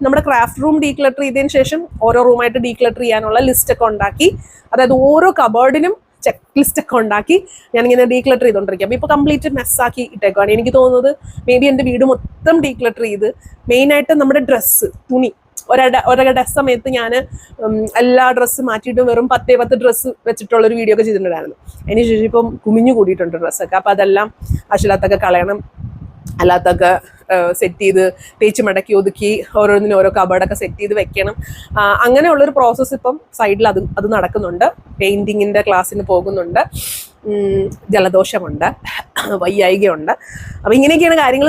നമ്മുടെ ക്രാഫ്റ്റ് റൂം ഡീക്ലട്ടർ ചെയ്തതിന് ശേഷം ഓരോ റൂമായിട്ട് ഡീക്ലട്ടർ ചെയ്യാനുള്ള ലിസ്റ്റൊക്കെ ഉണ്ടാക്കി, അതായത് ഓരോ കബേർഡിനും ചെക്ക് ലിസ്റ്റൊക്കെ ഉണ്ടാക്കി ഞാനിങ്ങനെ ഡീക്ലട്ടർ ചെയ്തുകൊണ്ടിരിക്കുക. അപ്പോൾ ഇപ്പോൾ കംപ്ലീറ്റ് മെസ്സാക്കി ഇട്ടേക്കുവാണ്. എനിക്ക് തോന്നുന്നത് മേ ബി എൻ്റെ വീട് മൊത്തം ഡീക്ലട്ടർ ചെയ്ത്, മെയിനായിട്ട് നമ്മുടെ ഡ്രസ്സ്, തുണി, ഒരേ സമയത്ത് ഞാൻ എല്ലാ ഡ്രസ്സ് മാറ്റിയിട്ട് വെറും 10 ഡ്രസ്സ് വെച്ചിട്ടുള്ളൊരു വീഡിയോ ഒക്കെ ചെയ്തിട്ടുണ്ടായിരുന്നു. അതിന് ശേഷം ഇപ്പം കുമിഞ്ഞു കൂടിയിട്ടുണ്ട് ഡ്രസ്സൊക്കെ. അപ്പോൾ അതെല്ലാം ആവശ്യമില്ലാത്തൊക്കെ കളയണം, അല്ലാത്തൊക്കെ സെറ്റ് ചെയ്ത് തേച്ച് മടക്കി ഒതുക്കി ഓരോന്നിനും ഓരോ കബേർഡൊക്കെ സെറ്റ് ചെയ്ത് വെക്കണം. അങ്ങനെയുള്ളൊരു പ്രോസസ്സ് ഇപ്പം സൈഡിൽ അത് നടക്കുന്നുണ്ട്. പെയിൻറ്റിങ്ങിൻ്റെ ക്ലാസ്സിന് പോകുന്നുണ്ട്, ജലദോഷമുണ്ട്, വയ്യായികയുണ്ട്. അപ്പം ഇങ്ങനെയൊക്കെയാണ് കാര്യങ്ങൾ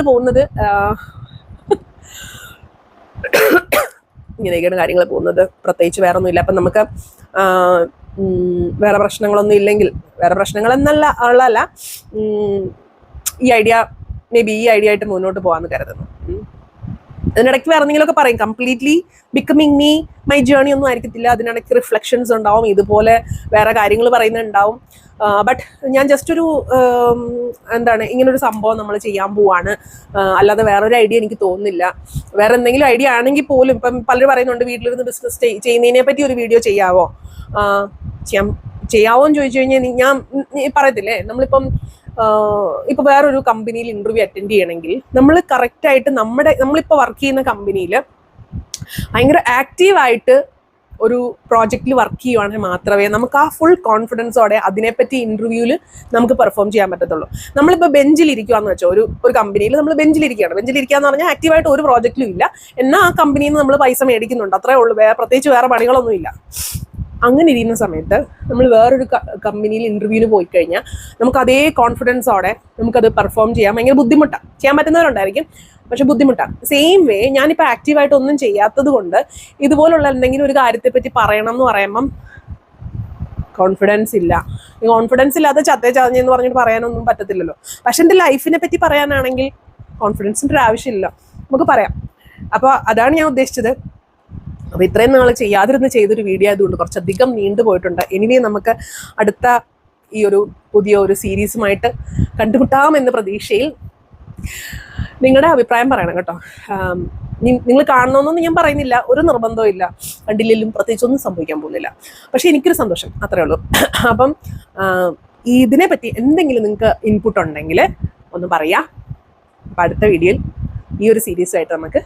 പോകുന്നത്. പ്രത്യേകിച്ച് വേറെ ഒന്നുമില്ല. അപ്പം നമുക്ക് വേറെ പ്രശ്നങ്ങളൊന്നും ഇല്ലെങ്കിൽ, വേറെ പ്രശ്നങ്ങൾ ഉള്ളതല്ല, ഈ ഐഡിയ ആയിട്ട് മുന്നോട്ട് പോകാമെന്ന് കരുതുന്നു. അതിനിടയ്ക്ക് വേറെ എന്തെങ്കിലുമൊക്കെ പറയും. Completely becoming me, my journey ഒന്നും ആയിരിക്കത്തില്ല. അതിനിടയ്ക്ക് റിഫ്ലക്ഷൻസ് ഉണ്ടാവും, ഇതുപോലെ വേറെ കാര്യങ്ങൾ പറയുന്നുണ്ടാവും. ബട്ട് ഞാൻ ജസ്റ്റ് ഒരു ഇങ്ങനൊരു സംഭവം നമ്മൾ ചെയ്യാൻ പോവാണ്. അല്ലാതെ വേറൊരു ഐഡിയ എനിക്ക് തോന്നുന്നില്ല. വേറെ എന്തെങ്കിലും ഐഡിയ ആണെങ്കിൽ പോലും ഇപ്പം പലരും പറയുന്നുണ്ട് വീട്ടിലിരുന്ന് ബിസിനസ് ചെയ്യുന്നതിനെ പറ്റി ഒരു വീഡിയോ ചെയ്യാവോ എന്ന് ചോദിച്ചു കഴിഞ്ഞാൽ ഞാൻ പറയത്തില്ലേ, നമ്മളിപ്പം ഇപ്പോൾ വേറൊരു കമ്പനിയിൽ ഇൻ്റർവ്യൂ അറ്റൻഡ് ചെയ്യണമെങ്കിൽ നമ്മൾ കറക്റ്റായിട്ട് നമ്മളിപ്പോൾ വർക്ക് ചെയ്യുന്ന കമ്പനിയിൽ ഭയങ്കര ആക്റ്റീവായിട്ട് ഒരു പ്രോജക്റ്റിൽ വർക്ക് ചെയ്യുവാണെങ്കിൽ മാത്രമേ നമുക്ക് ആ ഫുൾ കോൺഫിഡൻസോടെ അതിനെപ്പറ്റി ഇൻ്റർവ്യൂവിൽ നമുക്ക് പെർഫോം ചെയ്യാൻ പറ്റത്തുള്ളൂ. നമ്മളിപ്പോൾ ബെഞ്ചിലിരിക്കുകയെന്ന് വെച്ചാൽ ഒരു കമ്പനിയിൽ നമ്മൾ ബെഞ്ചിലിരിക്കുക എന്ന് പറഞ്ഞാൽ ആക്റ്റീവായിട്ട് ഒരു പ്രോജക്റ്റിലും ഇല്ല, എന്നാൽ ആ കമ്പനിയിൽ നിന്ന് നമ്മൾ പൈസ മേടിക്കുന്നുണ്ട്, അത്രേ ഉള്ളൂ. പ്രത്യേകിച്ച് വേറെ പണികളൊന്നുമില്ല. അങ്ങനെ ഇരിക്കുന്ന സമയത്ത് നമ്മൾ വേറൊരു കമ്പനിയിൽ ഇൻ്റർവ്യൂവിന് പോയി കഴിഞ്ഞാൽ നമുക്ക് അതേ കോൺഫിഡൻസോടെ നമുക്കത് പെർഫോം ചെയ്യാൻ ഭയങ്കര ബുദ്ധിമുട്ടാണ്. ചെയ്യാൻ പറ്റുന്നവരുണ്ടായിരിക്കും, പക്ഷെ ബുദ്ധിമുട്ടാണ്. സെയിം വേ ഞാനിപ്പോൾ ആക്റ്റീവായിട്ട് ഒന്നും ചെയ്യാത്തത് കൊണ്ട് ഇതുപോലുള്ള എന്തെങ്കിലും ഒരു കാര്യത്തെപ്പറ്റി പറയണം എന്ന് പറയുമ്പം കോൺഫിഡൻസ് ഇല്ല. ഈ കോൺഫിഡൻസ് ഇല്ലാതെ ചതഞ്ഞെന്ന് പറഞ്ഞിട്ട് പറയാനൊന്നും പറ്റത്തില്ലല്ലോ. പക്ഷെ എൻ്റെ ലൈഫിനെ പറ്റി പറയാനാണെങ്കിൽ കോൺഫിഡൻസിൻ്റെ ഒരു ആവശ്യമില്ല, നമുക്ക് പറയാം. അപ്പോൾ അതാണ് ഞാൻ ഉദ്ദേശിച്ചത്. അപ്പോൾ ഇത്രയും നാൾ ചെയ്യാതിരുന്ന് ചെയ്തൊരു വീഡിയോ ആയതുകൊണ്ട് കുറച്ചധികം നീണ്ടു പോയിട്ടുണ്ട്. എനിവേ നമുക്ക് അടുത്ത ഈ ഒരു പുതിയ ഒരു സീരീസുമായിട്ട് കണ്ടുമുട്ടാമെന്ന പ്രതീക്ഷയിൽ. നിങ്ങളുടെ അഭിപ്രായം പറയണം കേട്ടോ. നിങ്ങൾ കാണണമെന്നൊന്നും ഞാൻ പറയുന്നില്ല, ഒരു നിർബന്ധവും ഇല്ല. കണ്ടില്ലെങ്കിലും പ്രത്യേകിച്ചൊന്നും സംഭവിക്കാൻ പോകുന്നില്ല. പക്ഷെ എനിക്കൊരു സന്തോഷം, അത്രേ ഉള്ളൂ. അപ്പം ഇതിനെപ്പറ്റി എന്തെങ്കിലും നിങ്ങൾക്ക് ഇൻപുട്ട് ഉണ്ടെങ്കിൽ ഒന്ന് പറയാം. അപ്പം അടുത്ത വീഡിയോയിൽ ഈ ഒരു സീരീസുമായിട്ട് നമുക്ക്